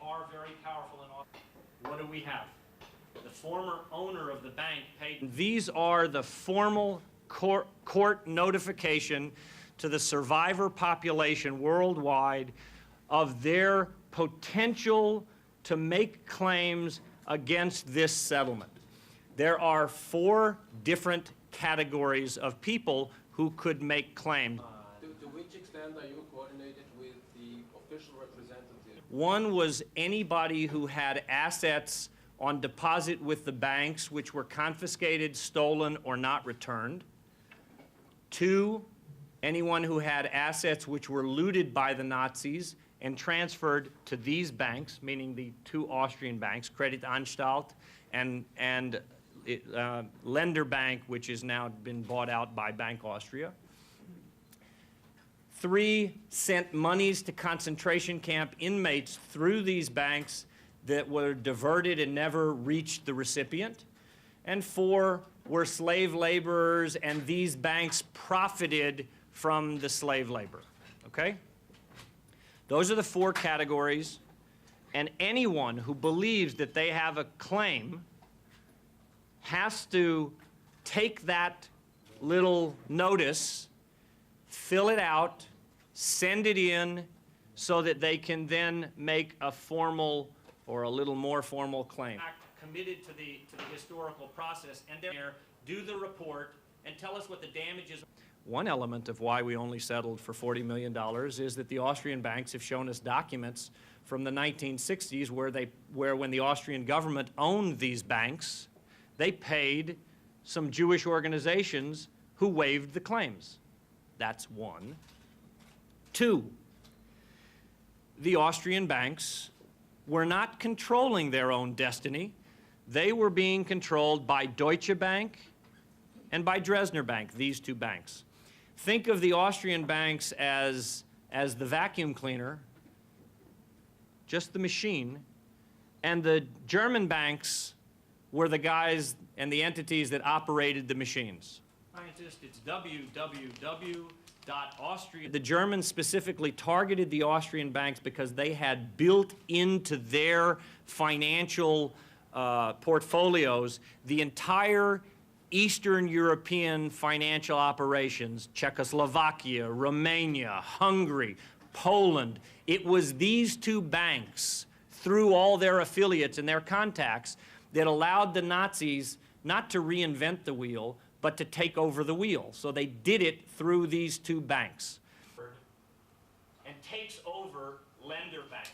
are very powerful in Austria. What do we have? The former owner of the bank paid. These are the formal court notification to the survivor population worldwide of their potential to make claims against this settlement. There are 4 different categories of people who could make claims. To which extent are you coordinated with the official representative? One was anybody who had assets on deposit with the banks which were confiscated, stolen, or not returned. 2, anyone who had assets which were looted by the Nazis and transferred to these banks, meaning the 2 Austrian banks, Kreditanstalt and Länder Bank, which has now been bought out by Bank Austria. 3, sent monies to concentration camp inmates through these banks that were diverted and never reached the recipient. And 4, were slave laborers, and these banks profited from the slave labor, okay? Those are the 4 categories, and anyone who believes that they have a claim has to take that little notice, fill it out, send it in, so that they can then make a formal or a little more formal claim. Committed to the historical process, and there, do the report and tell us what the damage is. One element of why we only settled for $40 million is that the Austrian banks have shown us documents from the 1960s where when the Austrian government owned these banks, they paid some Jewish organizations who waived the claims. That's 1. 2, the Austrian banks were not controlling their own destiny. They were being controlled by Deutsche Bank and by Dresdner Bank, these 2 banks. Think of the Austrian banks as the vacuum cleaner, just the machine, and the German banks were the guys and the entities that operated the machines. Scientist, it's www.austria. The Germans specifically targeted the Austrian banks because they had built into their financial portfolios the entire Eastern European financial operations, Czechoslovakia, Romania, Hungary, Poland. It was these 2 banks, through all their affiliates and their contacts, that allowed the Nazis not to reinvent the wheel, but to take over the wheel. So they did it through these 2 banks. And takes over Länder Bank.